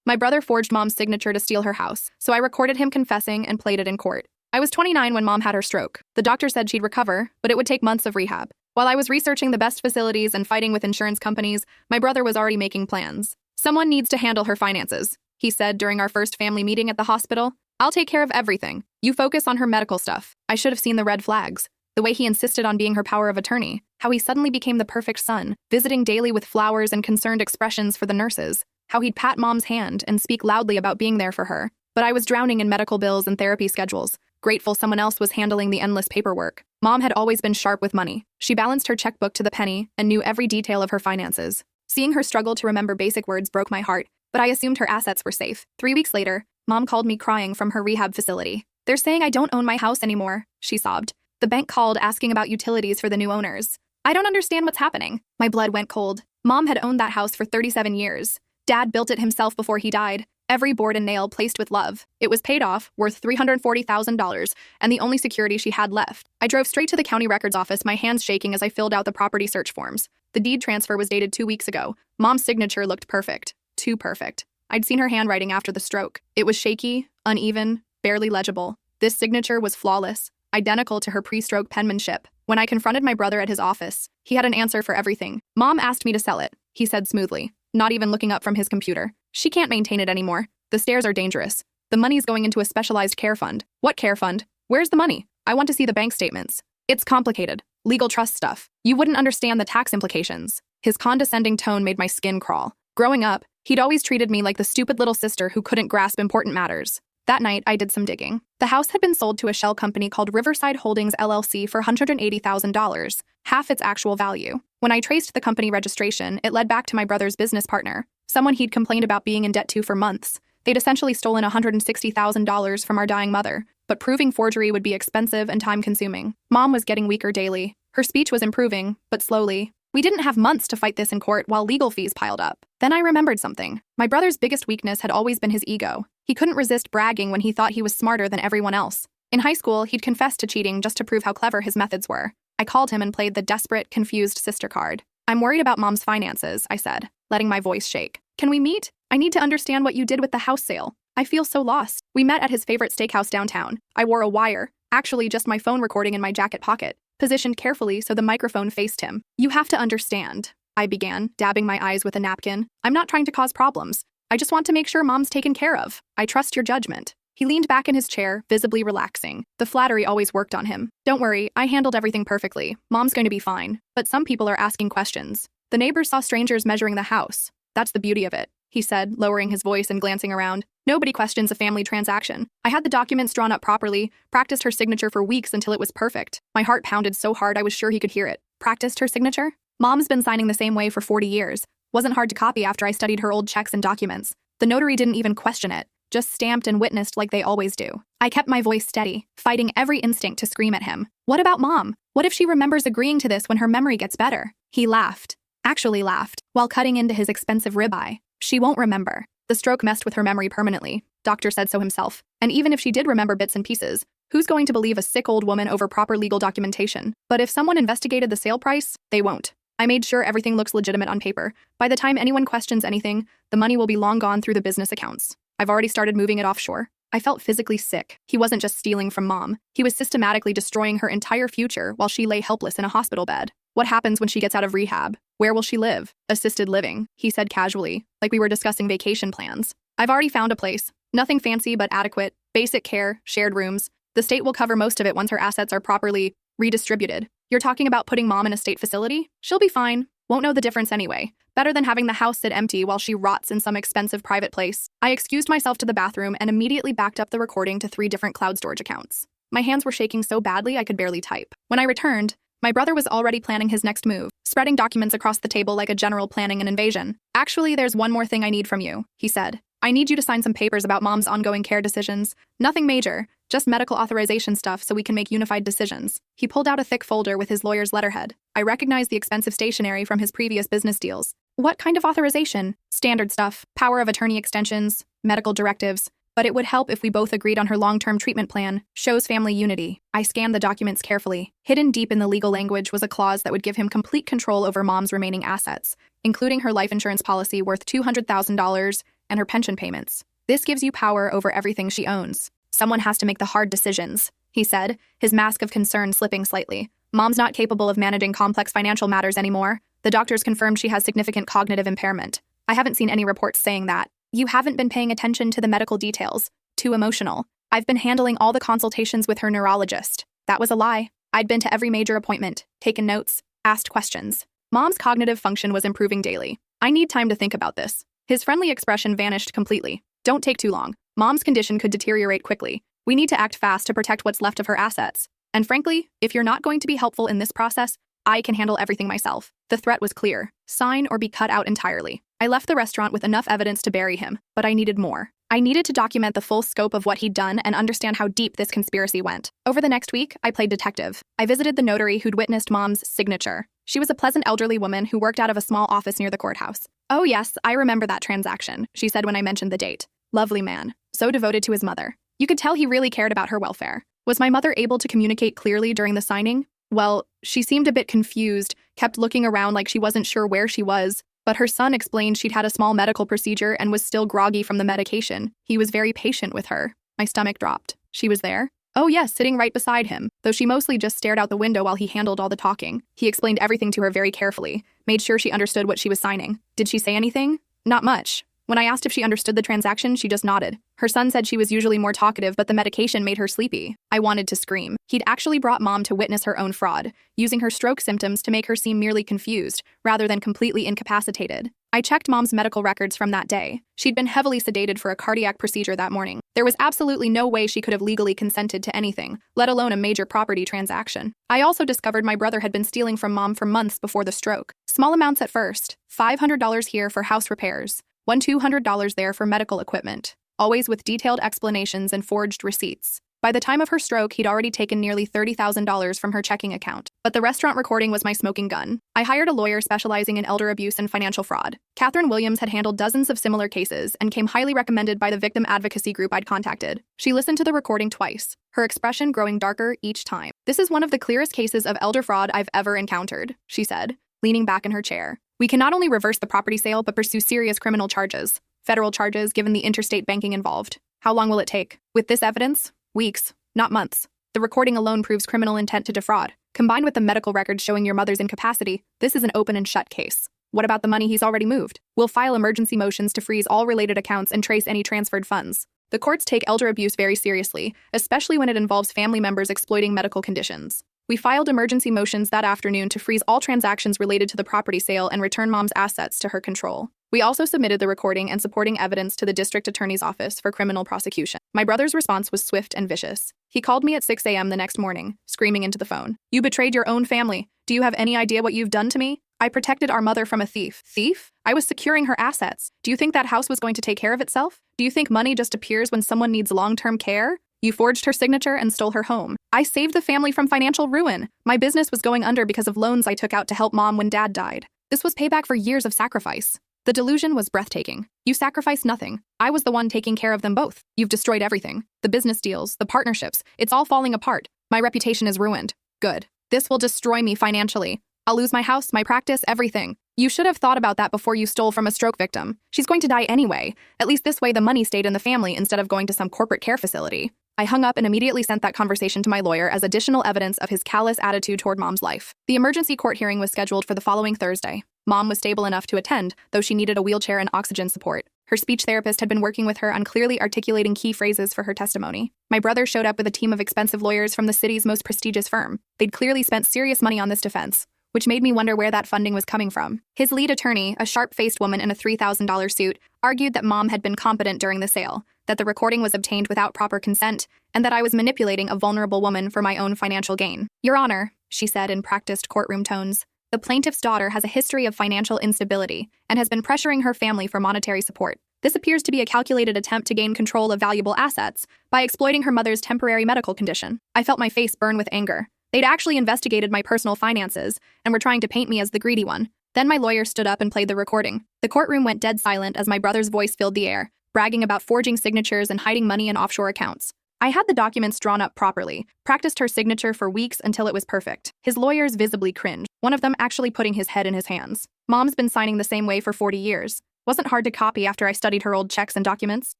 My brother forged mom's signature to steal her house, so I recorded him confessing and played it in court. I was 29 when mom had her stroke. The doctor said she'd recover, but it would take months of rehab. While I was researching the best facilities and fighting with insurance companies, my brother was already making plans. Someone needs to handle her finances, he said during our first family meeting at the hospital. I'll take care of everything. You focus on her medical stuff. I should have seen the red flags. The way he insisted on being her power of attorney. How he suddenly became the perfect son, visiting daily with flowers and concerned expressions for the nurses. How he'd pat mom's hand and speak loudly about being there for her. But I was drowning in medical bills and therapy schedules, grateful someone else was handling the endless paperwork. Mom had always been sharp with money. She balanced her checkbook to the penny and knew every detail of her finances. Seeing her struggle to remember basic words broke my heart, but I assumed her assets were safe. 3 weeks later, Mom called me crying from her rehab facility. They're saying I don't own my house anymore, she sobbed. The bank called asking about utilities for the new owners. I don't understand what's happening. My blood went cold. Mom had owned that house for 37 years. Dad built it himself before he died. Every board and nail placed with love. It was paid off, worth $340,000, and the only security she had left. I drove straight to the county records office, my hands shaking as I filled out the property search forms. The deed transfer was dated 2 weeks ago. Mom's signature looked perfect. Too perfect. I'd seen her handwriting after the stroke. It was shaky, uneven, barely legible. This signature was flawless, identical to her pre-stroke penmanship. When I confronted my brother at his office, he had an answer for everything. Mom asked me to sell it, he said smoothly, not even looking up from his computer. She can't maintain it anymore. The stairs are dangerous. The money's going into a specialized care fund. What care fund? Where's the money? I want to see the bank statements. It's complicated. Legal trust stuff. You wouldn't understand the tax implications. His condescending tone made my skin crawl. Growing up, he'd always treated me like the stupid little sister who couldn't grasp important matters. That night, I did some digging. The house had been sold to a shell company called Riverside Holdings LLC for $180,000, half its actual value. When I traced the company registration, it led back to my brother's business partner, someone he'd complained about being in debt to for months. They'd essentially stolen $160,000 from our dying mother, but proving forgery would be expensive and time-consuming. Mom was getting weaker daily. Her speech was improving, but slowly. We didn't have months to fight this in court while legal fees piled up. Then I remembered something. My brother's biggest weakness had always been his ego. He couldn't resist bragging when he thought he was smarter than everyone else. In high school, he'd confessed to cheating just to prove how clever his methods were. I called him and played the desperate, confused sister card. I'm worried about Mom's finances, I said, letting my voice shake. Can we meet? I need to understand what you did with the house sale. I feel so lost. We met at his favorite steakhouse downtown. I wore a wire, actually just my phone recording in my jacket pocket, positioned carefully so the microphone faced him. You have to understand, I began, dabbing my eyes with a napkin. I'm not trying to cause problems. I just want to make sure Mom's taken care of. I trust your judgment. He leaned back in his chair, visibly relaxing. The flattery always worked on him. Don't worry, I handled everything perfectly. Mom's going to be fine. But some people are asking questions. The neighbors saw strangers measuring the house. That's the beauty of it, he said, lowering his voice and glancing around. Nobody questions a family transaction. I had the documents drawn up properly, practiced her signature for weeks until it was perfect. My heart pounded so hard I was sure he could hear it. Practiced her signature? Mom's been signing the same way for 40 years. Wasn't hard to copy after I studied her old checks and documents. The notary didn't even question it, just stamped and witnessed like they always do. I kept my voice steady, fighting every instinct to scream at him. What about Mom? What if she remembers agreeing to this when her memory gets better? He laughed. Actually laughed, while cutting into his expensive ribeye. She won't remember. The stroke messed with her memory permanently. Doctor said so himself. And even if she did remember bits and pieces, who's going to believe a sick old woman over proper legal documentation? But if someone investigated the sale price, they won't. I made sure everything looks legitimate on paper. By the time anyone questions anything, the money will be long gone through the business accounts. I've already started moving it offshore. I felt physically sick. He wasn't just stealing from Mom. He was systematically destroying her entire future while she lay helpless in a hospital bed. What happens when she gets out of rehab? Where will she live? Assisted living, he said casually, like we were discussing vacation plans. I've already found a place. Nothing fancy but adequate. Basic care, shared rooms. The state will cover most of it once her assets are properly redistributed. You're talking about putting Mom in a state facility? She'll be fine. Won't know the difference anyway. Better than having the house sit empty while she rots in some expensive private place. I excused myself to the bathroom and immediately backed up the recording to 3 different cloud storage accounts. My hands were shaking so badly I could barely type. When I returned, my brother was already planning his next move, spreading documents across the table like a general planning an invasion. Actually, there's one more thing I need from you, he said. I need you to sign some papers about Mom's ongoing care decisions. Nothing major, just medical authorization stuff so we can make unified decisions. He pulled out a thick folder with his lawyer's letterhead. I recognized the expensive stationery from his previous business deals. What kind of authorization? Standard stuff, power of attorney extensions, medical directives. But it would help if we both agreed on her long-term treatment plan, shows family unity. I scanned the documents carefully. Hidden deep in the legal language was a clause that would give him complete control over Mom's remaining assets, including her life insurance policy worth $200,000 and her pension payments. This gives you power over everything she owns. Someone has to make the hard decisions, he said, his mask of concern slipping slightly. Mom's not capable of managing complex financial matters anymore. The doctors confirmed she has significant cognitive impairment. I haven't seen any reports saying that. You haven't been paying attention to the medical details. Too emotional. I've been handling all the consultations with her neurologist. That was a lie. I'd been to every major appointment, taken notes, asked questions. Mom's cognitive function was improving daily. I need time to think about this. His friendly expression vanished completely. Don't take too long. Mom's condition could deteriorate quickly. We need to act fast to protect what's left of her assets. And frankly, if you're not going to be helpful in this process, I can handle everything myself. The threat was clear. Sign or be cut out entirely. I left the restaurant with enough evidence to bury him, but I needed more. I needed to document the full scope of what he'd done and understand how deep this conspiracy went. Over the next week, I played detective. I visited the notary who'd witnessed Mom's signature. She was a pleasant elderly woman who worked out of a small office near the courthouse. "Oh yes, I remember that transaction," she said when I mentioned the date. Lovely man. So devoted to his mother. You could tell he really cared about her welfare. Was my mother able to communicate clearly during the signing? Well, she seemed a bit confused, kept looking around like she wasn't sure where she was, but her son explained she'd had a small medical procedure and was still groggy from the medication. He was very patient with her. My stomach dropped. She was there? Oh yes, sitting right beside him, though she mostly just stared out the window while he handled all the talking. He explained everything to her very carefully, made sure she understood what she was signing. Did she say anything? Not much. When I asked if she understood the transaction, she just nodded. Her son said she was usually more talkative, but the medication made her sleepy. I wanted to scream. He'd actually brought Mom to witness her own fraud, using her stroke symptoms to make her seem merely confused, rather than completely incapacitated. I checked Mom's medical records from that day. She'd been heavily sedated for a cardiac procedure that morning. There was absolutely no way she could have legally consented to anything, let alone a major property transaction. I also discovered my brother had been stealing from Mom for months before the stroke. Small amounts at first, $500 here for house repairs, $200 there for medical equipment, always with detailed explanations and forged receipts. By the time of her stroke, he'd already taken nearly $30,000 from her checking account. But the restaurant recording was my smoking gun. I hired a lawyer specializing in elder abuse and financial fraud. Catherine Williams had handled dozens of similar cases and came highly recommended by the victim advocacy group I'd contacted. She listened to the recording twice, her expression growing darker each time. "This is one of the clearest cases of elder fraud I've ever encountered," she said, leaning back in her chair. "We can not only reverse the property sale, but pursue serious criminal charges. Federal charges, given the interstate banking involved. How long will it take? With this evidence? Weeks, not months. The recording alone proves criminal intent to defraud. Combined with the medical records showing your mother's incapacity, this is an open and shut case. What about the money he's already moved? We'll file emergency motions to freeze all related accounts and trace any transferred funds. The courts take elder abuse very seriously, especially when it involves family members exploiting medical conditions. We filed emergency motions that afternoon to freeze all transactions related to the property sale and return Mom's assets to her control. We also submitted the recording and supporting evidence to the district attorney's office for criminal prosecution." My brother's response was swift and vicious. He called me at 6 a.m. the next morning, screaming into the phone. "You betrayed your own family. Do you have any idea what you've done to me? I protected our mother from a thief." "Thief? I was securing her assets. Do you think that house was going to take care of itself? Do you think money just appears when someone needs long-term care? You forged her signature and stole her home. I saved the family from financial ruin. My business was going under because of loans I took out to help Mom when Dad died. This was payback for years of sacrifice." The delusion was breathtaking. "You sacrificed nothing. I was the one taking care of them both. You've destroyed everything. The business deals, the partnerships, it's all falling apart. My reputation is ruined. Good. This will destroy me financially. I'll lose my house, my practice, everything. You should have thought about that before you stole from a stroke victim. She's going to die anyway. At least this way the money stayed in the family instead of going to some corporate care facility." I hung up and immediately sent that conversation to my lawyer as additional evidence of his callous attitude toward Mom's life. The emergency court hearing was scheduled for the following Thursday. Mom was stable enough to attend, though she needed a wheelchair and oxygen support. Her speech therapist had been working with her on clearly articulating key phrases for her testimony. My brother showed up with a team of expensive lawyers from the city's most prestigious firm. They'd clearly spent serious money on this defense, which made me wonder where that funding was coming from. His lead attorney, a sharp-faced woman in a $3,000 suit, argued that Mom had been competent during the sale, that the recording was obtained without proper consent, and that I was manipulating a vulnerable woman for my own financial gain. "Your Honor," she said in practiced courtroom tones, "the plaintiff's daughter has a history of financial instability and has been pressuring her family for monetary support. This appears to be a calculated attempt to gain control of valuable assets by exploiting her mother's temporary medical condition." I felt my face burn with anger. They'd actually investigated my personal finances and were trying to paint me as the greedy one. Then my lawyer stood up and played the recording. The courtroom went dead silent as my brother's voice filled the air, bragging about forging signatures and hiding money in offshore accounts. I had the documents drawn up properly, practiced her signature for weeks until it was perfect. His lawyers visibly cringed, one of them actually putting his head in his hands. "Mom's been signing the same way for 40 years. Wasn't hard to copy after I studied her old checks and documents.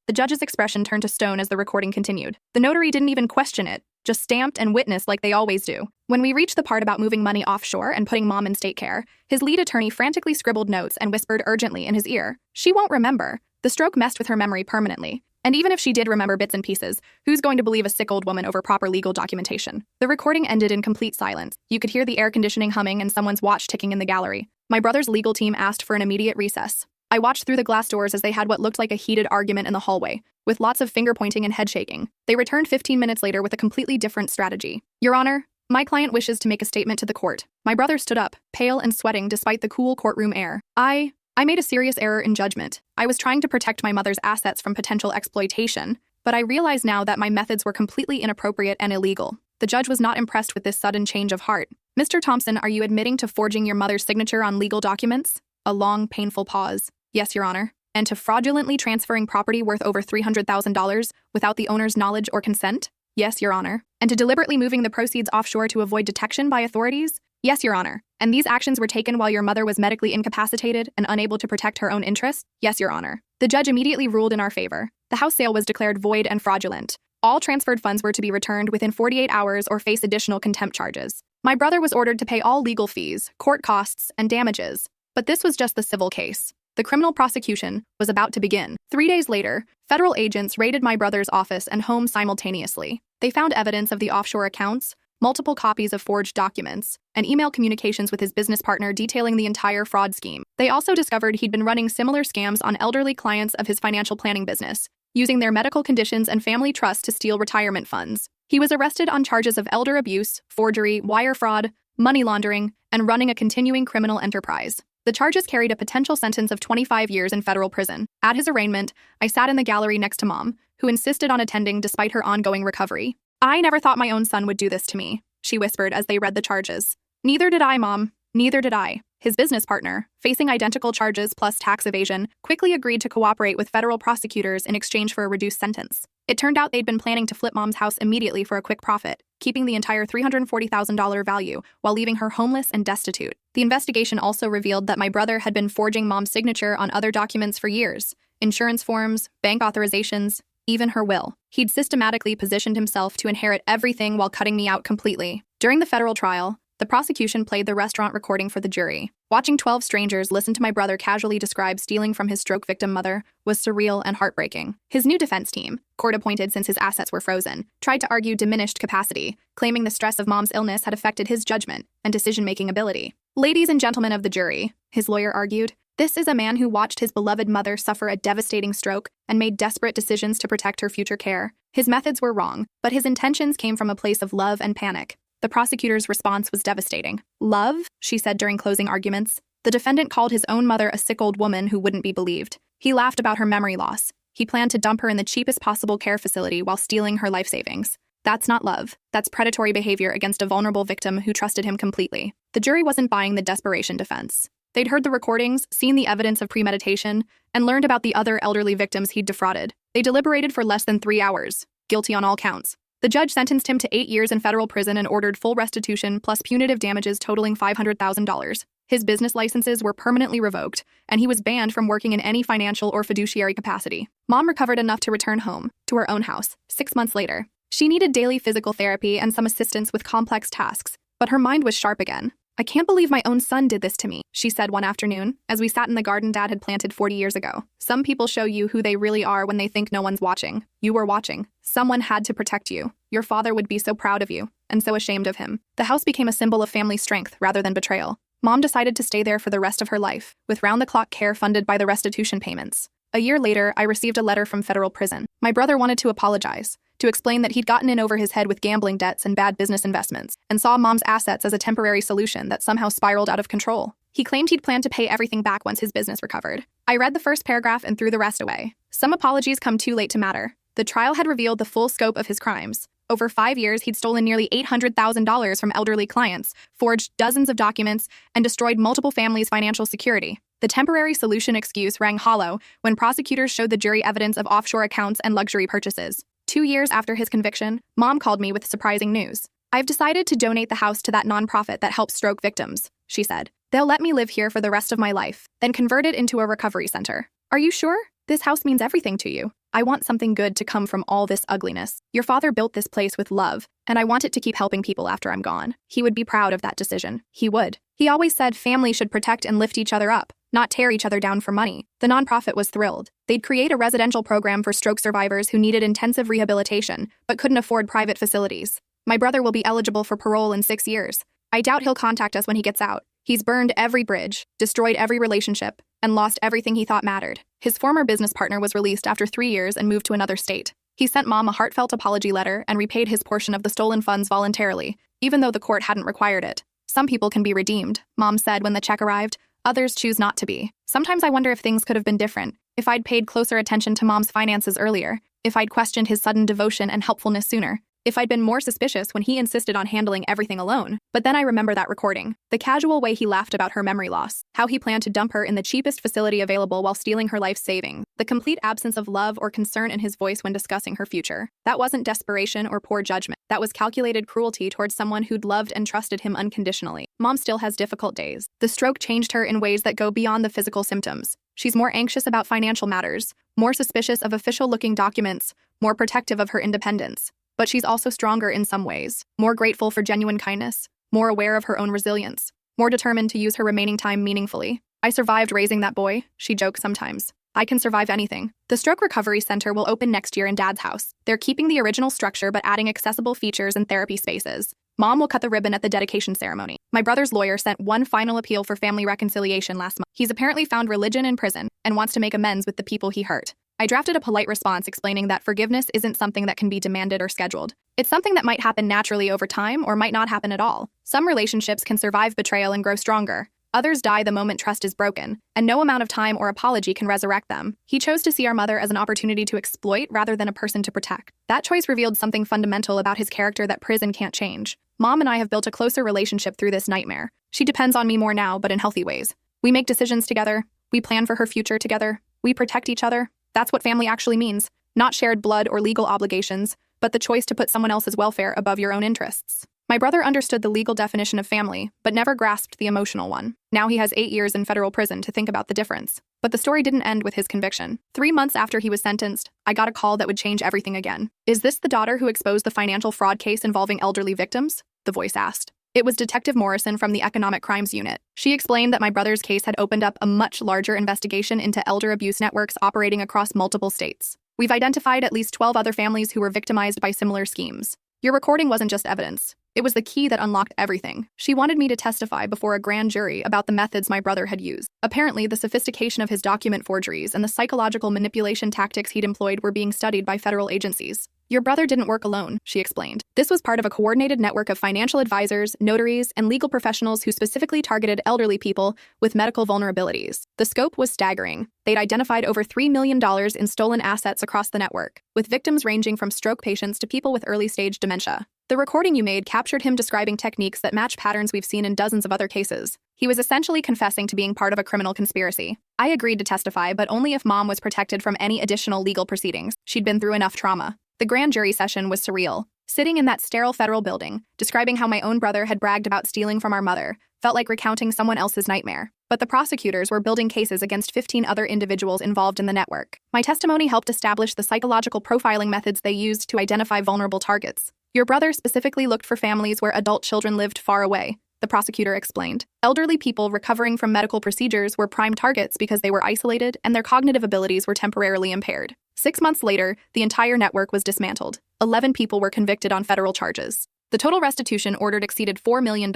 The judge's expression turned to stone as the recording continued. The notary didn't even question it, just stamped and witnessed like they always do. When we reached the part about moving money offshore and putting Mom in state care, his lead attorney frantically scribbled notes and whispered urgently in his ear, "She won't remember." The stroke messed with her memory permanently. And even if she did remember bits and pieces, who's going to believe a sick old woman over proper legal documentation? The recording ended in complete silence. You could hear the air conditioning humming and someone's watch ticking in the gallery. My brother's legal team asked for an immediate recess. I watched through the glass doors as they had what looked like a heated argument in the hallway, with lots of finger pointing and head shaking. They returned 15 minutes later with a completely different strategy. "Your Honor, my client wishes to make a statement to the court." My brother stood up, pale and sweating despite the cool courtroom air. I made a serious error in judgment. I was trying to protect my mother's assets from potential exploitation, but I realize now that my methods were completely inappropriate and illegal. The judge was not impressed with this sudden change of heart. "Mr. Thompson, are you admitting to forging your mother's signature on legal documents?" A long, painful pause. "Yes, Your Honor." "And to fraudulently transferring property worth over $300,000 without the owner's knowledge or consent?" "Yes, Your Honor." "And to deliberately moving the proceeds offshore to avoid detection by authorities?" "Yes, Your Honor." "And these actions were taken while your mother was medically incapacitated and unable to protect her own interests?" "Yes, Your Honor." The judge immediately ruled in our favor. The house sale was declared void and fraudulent. All transferred funds were to be returned within 48 hours or face additional contempt charges. My brother was ordered to pay all legal fees, court costs, and damages. But this was just the civil case. The criminal prosecution was about to begin. 3 days later, federal agents raided my brother's office and home simultaneously. They found evidence of the offshore accounts, multiple copies of forged documents, and email communications with his business partner detailing the entire fraud scheme. They also discovered he'd been running similar scams on elderly clients of his financial planning business, using their medical conditions and family trust to steal retirement funds. He was arrested on charges of elder abuse, forgery, wire fraud, money laundering, and running a continuing criminal enterprise. The charges carried a potential sentence of 25 years in federal prison. At his arraignment, I sat in the gallery next to Mom, who insisted on attending despite her ongoing recovery. "I never thought my own son would do this to me," she whispered as they read the charges. "Neither did I, Mom. Neither did I." His business partner, facing identical charges plus tax evasion, quickly agreed to cooperate with federal prosecutors in exchange for a reduced sentence. It turned out they'd been planning to flip Mom's house immediately for a quick profit, keeping the entire $340,000 value while leaving her homeless and destitute. The investigation also revealed that my brother had been forging Mom's signature on other documents for years: insurance forms, bank authorizations, even her will. He'd systematically positioned himself to inherit everything while cutting me out completely. During the federal trial, the prosecution played the restaurant recording for the jury. Watching 12 strangers listen to my brother casually describe stealing from his stroke victim mother was surreal and heartbreaking. His new defense team, court-appointed since his assets were frozen, tried to argue diminished capacity, claiming the stress of Mom's illness had affected his judgment and decision-making ability. "Ladies and gentlemen of the jury," his lawyer argued, "this is a man who watched his beloved mother suffer a devastating stroke and made desperate decisions to protect her future care. His methods were wrong, but his intentions came from a place of love and panic." The prosecutor's response was devastating. "Love?" she said during closing arguments. The defendant called his own mother a sick old woman who wouldn't be believed. He laughed about her memory loss. He planned to dump her in the cheapest possible care facility while stealing her life savings. That's not love. That's predatory behavior against a vulnerable victim who trusted him completely. The jury wasn't buying the desperation defense. They'd heard the recordings, seen the evidence of premeditation, and learned about the other elderly victims he'd defrauded. They deliberated for less than 3 hours, guilty on all counts. The judge sentenced him to 8 years in federal prison and ordered full restitution plus punitive damages totaling $500,000. His business licenses were permanently revoked, and he was banned from working in any financial or fiduciary capacity. Mom recovered enough to return home, to her own house, 6 months later. She needed daily physical therapy and some assistance with complex tasks, but her mind was sharp again. "I can't believe my own son did this to me," she said one afternoon, as we sat in the garden Dad had planted 40 years ago. "Some people show you who they really are when they think no one's watching. You were watching. Someone had to protect you. Your father would be so proud of you, and so ashamed of him." The house became a symbol of family strength rather than betrayal. Mom decided to stay there for the rest of her life, with round-the-clock care funded by the restitution payments. A year later, I received a letter from federal prison. My brother wanted to apologize, to explain that he'd gotten in over his head with gambling debts and bad business investments, and saw Mom's assets as a temporary solution that somehow spiraled out of control. He claimed he'd planned to pay everything back once his business recovered. I read the first paragraph and threw the rest away. Some apologies come too late to matter. The trial had revealed the full scope of his crimes. Over 5 years, he'd stolen nearly $800,000 from elderly clients, forged dozens of documents, and destroyed multiple families' financial security. The temporary solution excuse rang hollow when prosecutors showed the jury evidence of offshore accounts and luxury purchases. 2 years after his conviction, Mom called me with surprising news. "I've decided to donate the house to that nonprofit that helps stroke victims," she said. "They'll let me live here for the rest of my life, then convert it into a recovery center." Are you sure? This house means everything to you. I want something good to come from all this ugliness. Your father built this place with love, and I want it to keep helping people after I'm gone. He would be proud of that decision. He would. He always said family should protect and lift each other up, not tear each other down for money. The nonprofit was thrilled. They'd create a residential program for stroke survivors who needed intensive rehabilitation but couldn't afford private facilities. My brother will be eligible for parole in 6 years. I doubt he'll contact us when he gets out. He's burned every bridge, destroyed every relationship, and lost everything he thought mattered. His former business partner was released after 3 years and moved to another state. He sent Mom a heartfelt apology letter and repaid his portion of the stolen funds voluntarily, even though the court hadn't required it. Some people can be redeemed, Mom said when the check arrived. Others choose not to be. Sometimes I wonder if things could have been different, if I'd paid closer attention to Mom's finances earlier, if I'd questioned his sudden devotion and helpfulness sooner, if I'd been more suspicious when he insisted on handling everything alone. But then I remember that recording, the casual way he laughed about her memory loss, how he planned to dump her in the cheapest facility available while stealing her life savings, the complete absence of love or concern in his voice when discussing her future. That wasn't desperation or poor judgment. That was calculated cruelty towards someone who'd loved and trusted him unconditionally. Mom still has difficult days. The stroke changed her in ways that go beyond the physical symptoms. She's more anxious about financial matters, more suspicious of official-looking documents, more protective of her independence. But she's also stronger in some ways, more grateful for genuine kindness, more aware of her own resilience, more determined to use her remaining time meaningfully. I survived raising that boy, she jokes sometimes. I can survive anything. The Stroke Recovery Center will open next year in Dad's house. They're keeping the original structure but adding accessible features and therapy spaces. Mom will cut the ribbon at the dedication ceremony. My brother's lawyer sent one final appeal for family reconciliation last month. He's apparently found religion in prison and wants to make amends with the people he hurt. I drafted a polite response explaining that forgiveness isn't something that can be demanded or scheduled. It's something that might happen naturally over time or might not happen at all. Some relationships can survive betrayal and grow stronger. Others die the moment trust is broken, and no amount of time or apology can resurrect them. He chose to see our mother as an opportunity to exploit rather than a person to protect. That choice revealed something fundamental about his character that prison can't change. Mom and I have built a closer relationship through this nightmare. She depends on me more now, but in healthy ways. We make decisions together. We plan for her future together. We protect each other. That's what family actually means. Not shared blood or legal obligations, but the choice to put someone else's welfare above your own interests. My brother understood the legal definition of family, but never grasped the emotional one. Now he has 8 years in federal prison to think about the difference. But the story didn't end with his conviction. 3 months after he was sentenced, I got a call that would change everything again. "Is this the daughter who exposed the financial fraud case involving elderly victims?" the voice asked. It was Detective Morrison from the Economic Crimes Unit. She explained that my brother's case had opened up a much larger investigation into elder abuse networks operating across multiple states. We've identified at least 12 other families who were victimized by similar schemes. Your recording wasn't just evidence. It was the key that unlocked everything. She wanted me to testify before a grand jury about the methods my brother had used. Apparently, the sophistication of his document forgeries and the psychological manipulation tactics he'd employed were being studied by federal agencies. "Your brother didn't work alone," she explained. "This was part of a coordinated network of financial advisors, notaries, and legal professionals who specifically targeted elderly people with medical vulnerabilities. The scope was staggering. They'd identified over $3 million in stolen assets across the network, with victims ranging from stroke patients to people with early-stage dementia. The recording you made captured him describing techniques that match patterns we've seen in dozens of other cases. He was essentially confessing to being part of a criminal conspiracy. I agreed to testify, but only if Mom was protected from any additional legal proceedings. She'd been through enough trauma. The grand jury session was surreal. Sitting in that sterile federal building, describing how my own brother had bragged about stealing from our mother, felt like recounting someone else's nightmare. But the prosecutors were building cases against 15 other individuals involved in the network. My testimony helped establish the psychological profiling methods they used to identify vulnerable targets. Your brother specifically looked for families where adult children lived far away, the prosecutor explained. Elderly people recovering from medical procedures were prime targets because they were isolated and their cognitive abilities were temporarily impaired. 6 months later, the entire network was dismantled. 11 people were convicted on federal charges. The total restitution ordered exceeded $4 million.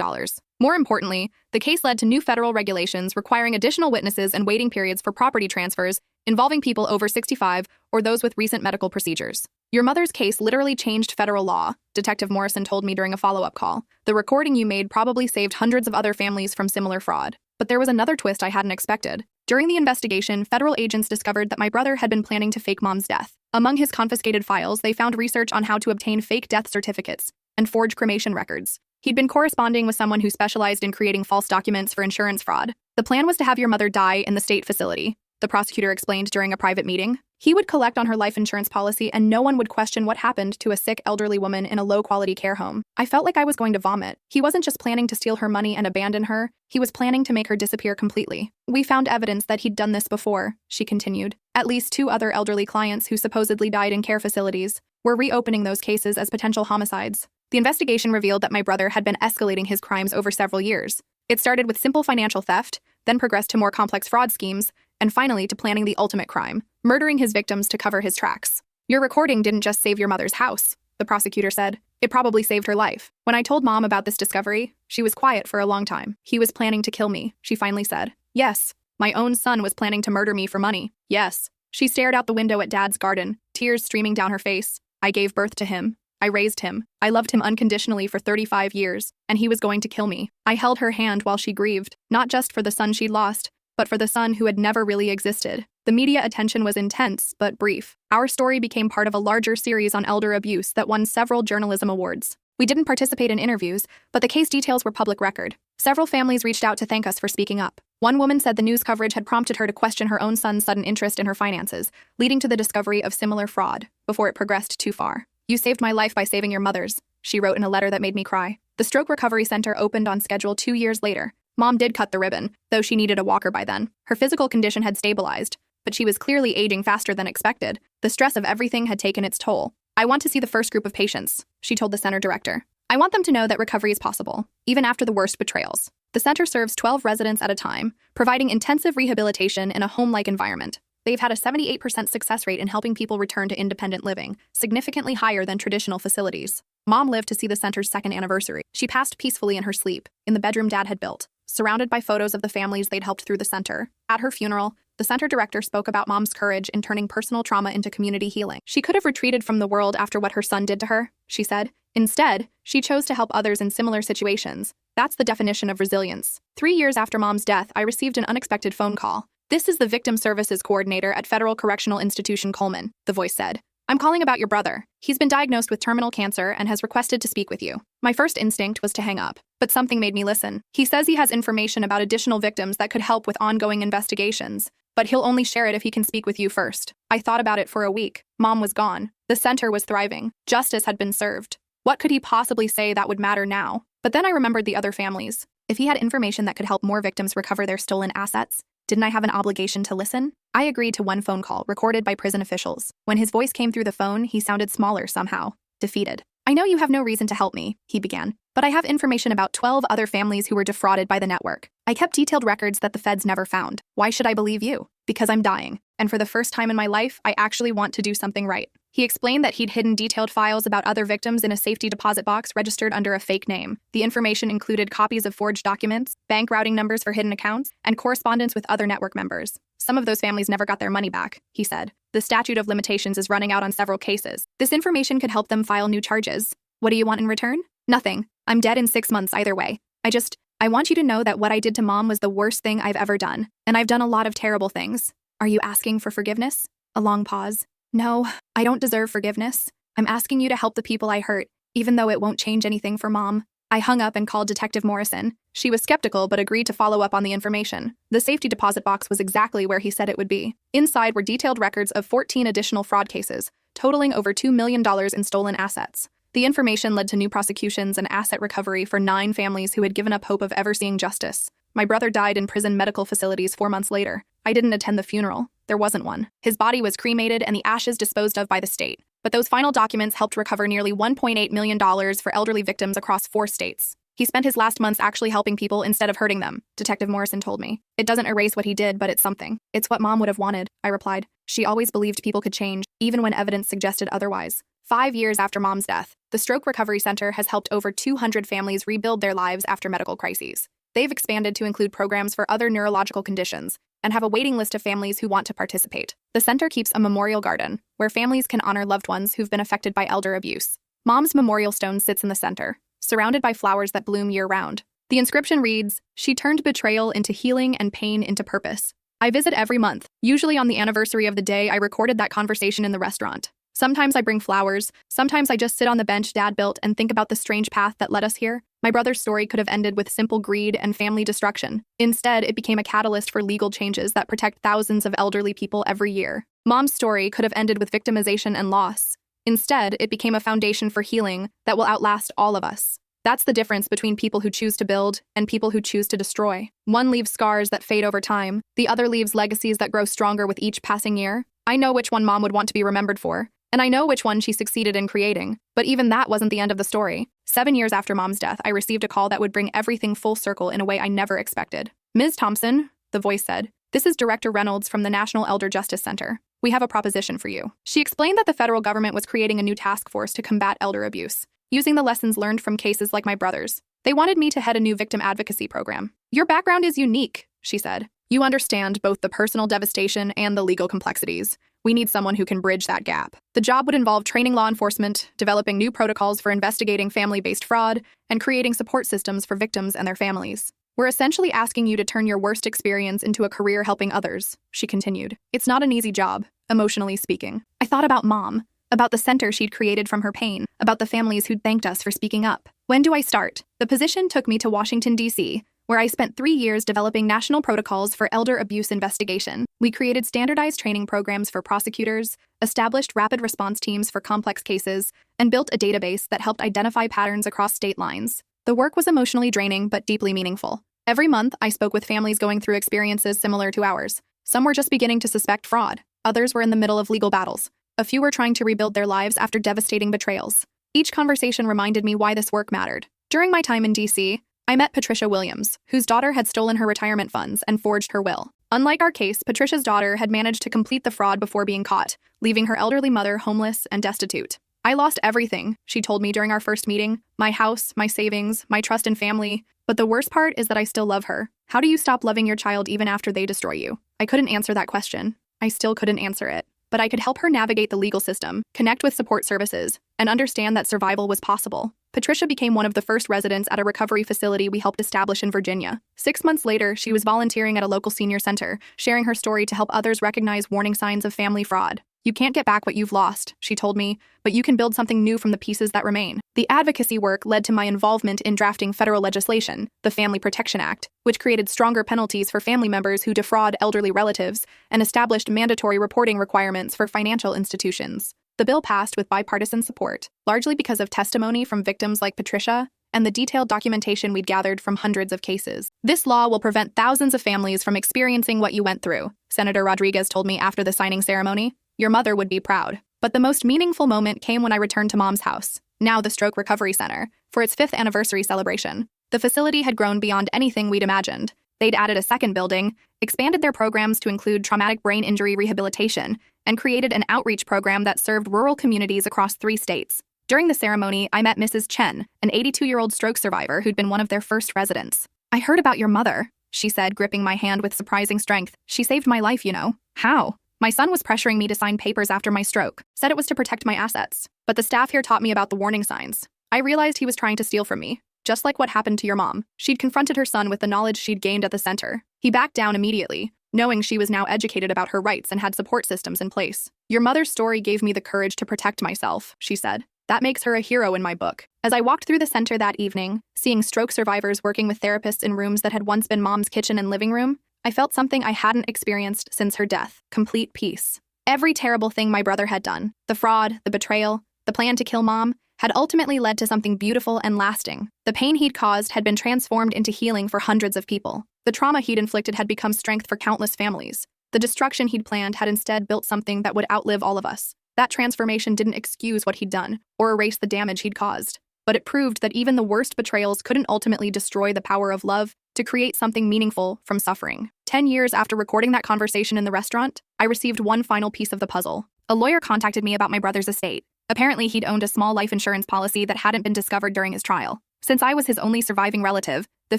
More importantly, the case led to new federal regulations requiring additional witnesses and waiting periods for property transfers involving people over 65 or those with recent medical procedures. Your mother's case literally changed federal law, Detective Morrison told me during a follow-up call. The recording you made probably saved hundreds of other families from similar fraud. But there was another twist I hadn't expected. During the investigation, federal agents discovered that my brother had been planning to fake Mom's death. Among his confiscated files, they found research on how to obtain fake death certificates and forge cremation records. He'd been corresponding with someone who specialized in creating false documents for insurance fraud. The plan was to have your mother die in the state facility, the prosecutor explained during a private meeting. He would collect on her life insurance policy and no one would question what happened to a sick elderly woman in a low-quality care home. I felt like I was going to vomit. He wasn't just planning to steal her money and abandon her, he was planning to make her disappear completely. We found evidence that he'd done this before, she continued. At least 2 other elderly clients who supposedly died in care facilities. We're reopening those cases as potential homicides. The investigation revealed that my brother had been escalating his crimes over several years. It started with simple financial theft, then progressed to more complex fraud schemes, and finally to planning the ultimate crime, murdering his victims to cover his tracks. Your recording didn't just save your mother's house, the prosecutor said. It probably saved her life. When I told Mom about this discovery, she was quiet for a long time. He was planning to kill me, she finally said. Yes. My own son was planning to murder me for money. Yes. She stared out the window at Dad's garden, tears streaming down her face. I gave birth to him. I raised him. I loved him unconditionally for 35 years, and he was going to kill me. I held her hand while she grieved, not just for the son she'd lost, but for the son who had never really existed. The media attention was intense, but brief. Our story became part of a larger series on elder abuse that won several journalism awards. We didn't participate in interviews, but the case details were public record. Several families reached out to thank us for speaking up. One woman said the news coverage had prompted her to question her own son's sudden interest in her finances, leading to the discovery of similar fraud, before it progressed too far. You saved my life by saving your mother's, she wrote in a letter that made me cry. The Stroke Recovery Center opened on schedule 2 years later. Mom did cut the ribbon, though she needed a walker by then. Her physical condition had stabilized, but she was clearly aging faster than expected. The stress of everything had taken its toll. I want to see the first group of patients, she told the center director. I want them to know that recovery is possible, even after the worst betrayals. The center serves 12 residents at a time, providing intensive rehabilitation in a home-like environment. They've had a 78% success rate in helping people return to independent living, significantly higher than traditional facilities. Mom lived to see the center's 2nd anniversary. She passed peacefully in her sleep, in the bedroom Dad had built, surrounded by photos of the families they'd helped through the center. At her funeral, the center director spoke about Mom's courage in turning personal trauma into community healing. She could have retreated from the world after what her son did to her, she said. Instead, she chose to help others in similar situations. That's the definition of resilience. 3 years after Mom's death, I received an unexpected phone call. This is the Victim Services Coordinator at Federal Correctional Institution Coleman, the voice said. I'm calling about your brother. He's been diagnosed with terminal cancer and has requested to speak with you. My first instinct was to hang up, but something made me listen. He says he has information about additional victims that could help with ongoing investigations, but he'll only share it if he can speak with you first. I thought about it for a week. Mom was gone. The center was thriving. Justice had been served. What could he possibly say that would matter now? But then I remembered the other families. If he had information that could help more victims recover their stolen assets, didn't I have an obligation to listen? I agreed to one phone call recorded by prison officials. When his voice came through the phone, he sounded smaller somehow, defeated. I know you have no reason to help me, he began, but I have information about 12 other families who were defrauded by the network. I kept detailed records that the feds never found. Why should I believe you? Because I'm dying, and for the first time in my life, I actually want to do something right. He explained that he'd hidden detailed files about other victims in a safety deposit box registered under a fake name. The information included copies of forged documents, bank routing numbers for hidden accounts, and correspondence with other network members. Some of those families never got their money back, he said. The statute of limitations is running out on several cases. This information could help them file new charges. What do you want in return? Nothing. I'm dead in 6 months either way. I want you to know that what I did to Mom was the worst thing I've ever done, and I've done a lot of terrible things. Are you asking for forgiveness? A long pause. No, I don't deserve forgiveness. I'm asking you to help the people I hurt, even though it won't change anything for Mom. I hung up and called Detective Morrison. She was skeptical but agreed to follow up on the information. The safety deposit box was exactly where he said it would be. Inside were detailed records of 14 additional fraud cases, totaling over $2 million in stolen assets. The information led to new prosecutions and asset recovery for 9 families who had given up hope of ever seeing justice. My brother died in prison medical facilities 4 months later. I didn't attend the funeral. There wasn't one. His body was cremated and the ashes disposed of by the state. But those final documents helped recover nearly $1.8 million for elderly victims across 4 states. He spent his last months actually helping people instead of hurting them, Detective Morrison told me. It doesn't erase what he did, but it's something. It's what Mom would have wanted, I replied. She always believed people could change, even when evidence suggested otherwise. 5 years after Mom's death, the Stroke Recovery Center has helped over 200 families rebuild their lives after medical crises. They've expanded to include programs for other neurological conditions and have a waiting list of families who want to participate. The center keeps a memorial garden where families can honor loved ones who've been affected by elder abuse. Mom's memorial stone sits in the center, surrounded by flowers that bloom year-round. The inscription reads, "She turned betrayal into healing and pain into purpose." I visit every month, usually on the anniversary of the day I recorded that conversation in the restaurant. Sometimes I bring flowers, sometimes I just sit on the bench Dad built and think about the strange path that led us here. My brother's story could have ended with simple greed and family destruction. Instead, it became a catalyst for legal changes that protect thousands of elderly people every year. Mom's story could have ended with victimization and loss. Instead, it became a foundation for healing that will outlast all of us. That's the difference between people who choose to build and people who choose to destroy. One leaves scars that fade over time, the other leaves legacies that grow stronger with each passing year. I know which one Mom would want to be remembered for, and I know which one she succeeded in creating. But even that wasn't the end of the story. 7 years after Mom's death, I received a call that would bring everything full circle in a way I never expected. "Ms. Thompson," the voice said, "this is Director Reynolds from the National Elder Justice Center. We have a proposition for you." She explained that the federal government was creating a new task force to combat elder abuse, using the lessons learned from cases like my brother's. They wanted me to head a new victim advocacy program. "Your background is unique," she said. "You understand both the personal devastation and the legal complexities. We need someone who can bridge that gap." The job would involve training law enforcement, developing new protocols for investigating family-based fraud, and creating support systems for victims and their families. "We're essentially asking you to turn your worst experience into a career helping others," she continued. "It's not an easy job, emotionally speaking." I thought about Mom, about the center she'd created from her pain, about the families who'd thanked us for speaking up. When do I start? The position took me to Washington, D.C., where I spent 3 years developing national protocols for elder abuse investigation. We created standardized training programs for prosecutors, established rapid response teams for complex cases, and built a database that helped identify patterns across state lines. The work was emotionally draining but deeply meaningful. Every month, I spoke with families going through experiences similar to ours. Some were just beginning to suspect fraud. Others were in the middle of legal battles. A few were trying to rebuild their lives after devastating betrayals. Each conversation reminded me why this work mattered. During my time in D.C., I met Patricia Williams, whose daughter had stolen her retirement funds and forged her will. Unlike our case, Patricia's daughter had managed to complete the fraud before being caught, leaving her elderly mother homeless and destitute. "I lost everything," she told me during our first meeting. "My house, my savings, my trust in family. But the worst part is that I still love her. How do you stop loving your child even after they destroy you?" I couldn't answer that question. I still couldn't answer it. But I could help her navigate the legal system, connect with support services, and understand that survival was possible. Patricia became one of the first residents at a recovery facility we helped establish in Virginia. 6 months later, she was volunteering at a local senior center, sharing her story to help others recognize warning signs of family fraud. "You can't get back what you've lost," she told me, "but you can build something new from the pieces that remain." The advocacy work led to my involvement in drafting federal legislation, the Family Protection Act, which created stronger penalties for family members who defraud elderly relatives and established mandatory reporting requirements for financial institutions. The bill passed with bipartisan support, largely because of testimony from victims like Patricia and the detailed documentation we'd gathered from hundreds of cases. "This law will prevent thousands of families from experiencing what you went through," Senator Rodriguez told me after the signing ceremony. "Your mother would be proud." But the most meaningful moment came when I returned to Mom's house, now the Stroke Recovery Center, for its 5th anniversary celebration. The facility had grown beyond anything we'd imagined. They'd added a second building, expanded their programs to include traumatic brain injury rehabilitation, and created an outreach program that served rural communities across 3 states. During the ceremony, I met Mrs. Chen, an 82-year-old stroke survivor who'd been one of their first residents. "I heard about your mother," she said, gripping my hand with surprising strength. "She saved my life, you know." "How?" "My son was pressuring me to sign papers after my stroke, said it was to protect my assets. But the staff here taught me about the warning signs. I realized he was trying to steal from me, just like what happened to your mom." She'd confronted her son with the knowledge she'd gained at the center. He backed down immediately, knowing she was now educated about her rights and had support systems in place. "Your mother's story gave me the courage to protect myself," she said. "That makes her a hero in my book." As I walked through the center that evening, seeing stroke survivors working with therapists in rooms that had once been Mom's kitchen and living room, I felt something I hadn't experienced since her death: complete peace. Every terrible thing my brother had done, the fraud, the betrayal, the plan to kill Mom, had ultimately led to something beautiful and lasting. The pain he'd caused had been transformed into healing for hundreds of people. The trauma he'd inflicted had become strength for countless families. The destruction he'd planned had instead built something that would outlive all of us. That transformation didn't excuse what he'd done or erase the damage he'd caused, but it proved that even the worst betrayals couldn't ultimately destroy the power of love to create something meaningful from suffering. 10 years after recording that conversation in the restaurant, I received one final piece of the puzzle. A lawyer contacted me about my brother's estate. Apparently, he'd owned a small life insurance policy that hadn't been discovered during his trial. Since I was his only surviving relative, the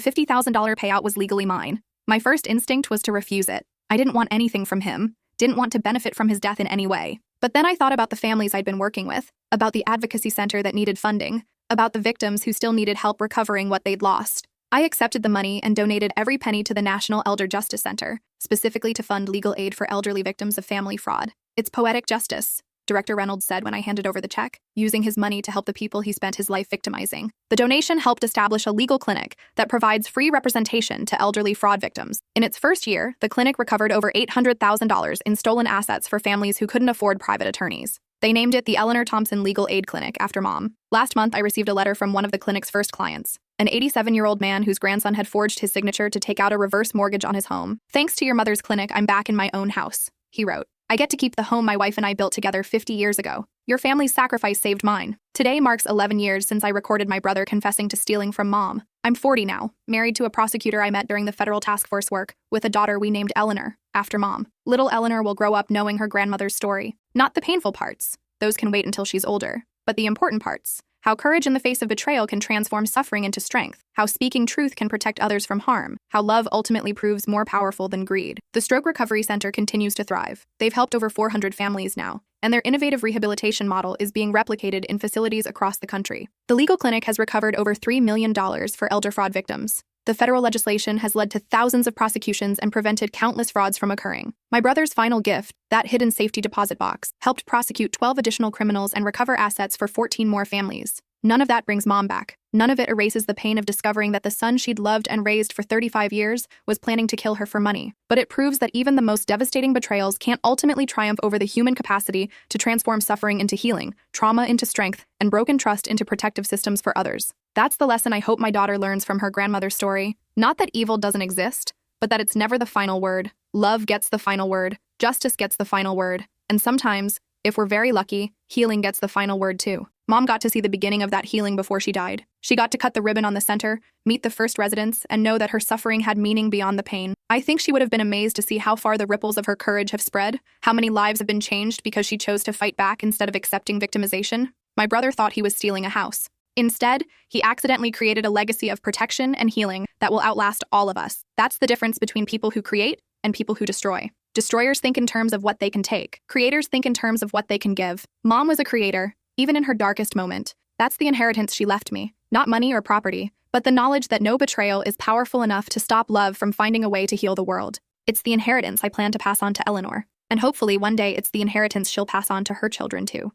$50,000 payout was legally mine. My first instinct was to refuse it. I didn't want anything from him, didn't want to benefit from his death in any way. But then I thought about the families I'd been working with, about the advocacy center that needed funding, about the victims who still needed help recovering what they'd lost. I accepted the money and donated every penny to the National Elder Justice Center, specifically to fund legal aid for elderly victims of family fraud. It's poetic justice. Director Reynolds said when I handed over the check, using his money to help the people he spent his life victimizing. The donation helped establish a legal clinic that provides free representation to elderly fraud victims. In its first year, the clinic recovered over $800,000 in stolen assets for families who couldn't afford private attorneys. They named it the Eleanor Thompson Legal Aid Clinic after Mom. Last month, I received a letter from one of the clinic's first clients, an 87-year-old man whose grandson had forged his signature to take out a reverse mortgage on his home. "Thanks to your mother's clinic, I'm back in my own house," he wrote. "I get to keep the home my wife and I built together 50 years ago. Your family's sacrifice saved mine." Today marks 11 years since I recorded my brother confessing to stealing from Mom. I'm 40 now, married to a prosecutor I met during the federal task force work, with a daughter we named Eleanor, after Mom. Little Eleanor will grow up knowing her grandmother's story. Not the painful parts. Those can wait until she's older. But the important parts. How courage in the face of betrayal can transform suffering into strength. How speaking truth can protect others from harm. How love ultimately proves more powerful than greed. The Stroke Recovery Center continues to thrive. They've helped over 400 families now, and their innovative rehabilitation model is being replicated in facilities across the country. The legal clinic has recovered over $3 million for elder fraud victims. The federal legislation has led to thousands of prosecutions and prevented countless frauds from occurring. My brother's final gift, that hidden safety deposit box, helped prosecute 12 additional criminals and recover assets for 14 more families. None of that brings Mom back. None of it erases the pain of discovering that the son she'd loved and raised for 35 years was planning to kill her for money. But it proves that even the most devastating betrayals can't ultimately triumph over the human capacity to transform suffering into healing, trauma into strength, and broken trust into protective systems for others. That's the lesson I hope my daughter learns from her grandmother's story. Not that evil doesn't exist, but that it's never the final word. Love gets the final word. Justice gets the final word. And sometimes, if we're very lucky, healing gets the final word too. Mom got to see the beginning of that healing before she died. She got to cut the ribbon on the center, meet the first residents, and know that her suffering had meaning beyond the pain. I think she would have been amazed to see how far the ripples of her courage have spread, how many lives have been changed because she chose to fight back instead of accepting victimization. My brother thought he was stealing a house. Instead, he accidentally created a legacy of protection and healing that will outlast all of us. That's the difference between people who create and people who destroy. Destroyers think in terms of what they can take. Creators think in terms of what they can give. Mom was a creator, even in her darkest moment. That's the inheritance she left me. Not money or property, but the knowledge that no betrayal is powerful enough to stop love from finding a way to heal the world. It's the inheritance I plan to pass on to Eleanor. And hopefully one day it's the inheritance she'll pass on to her children too.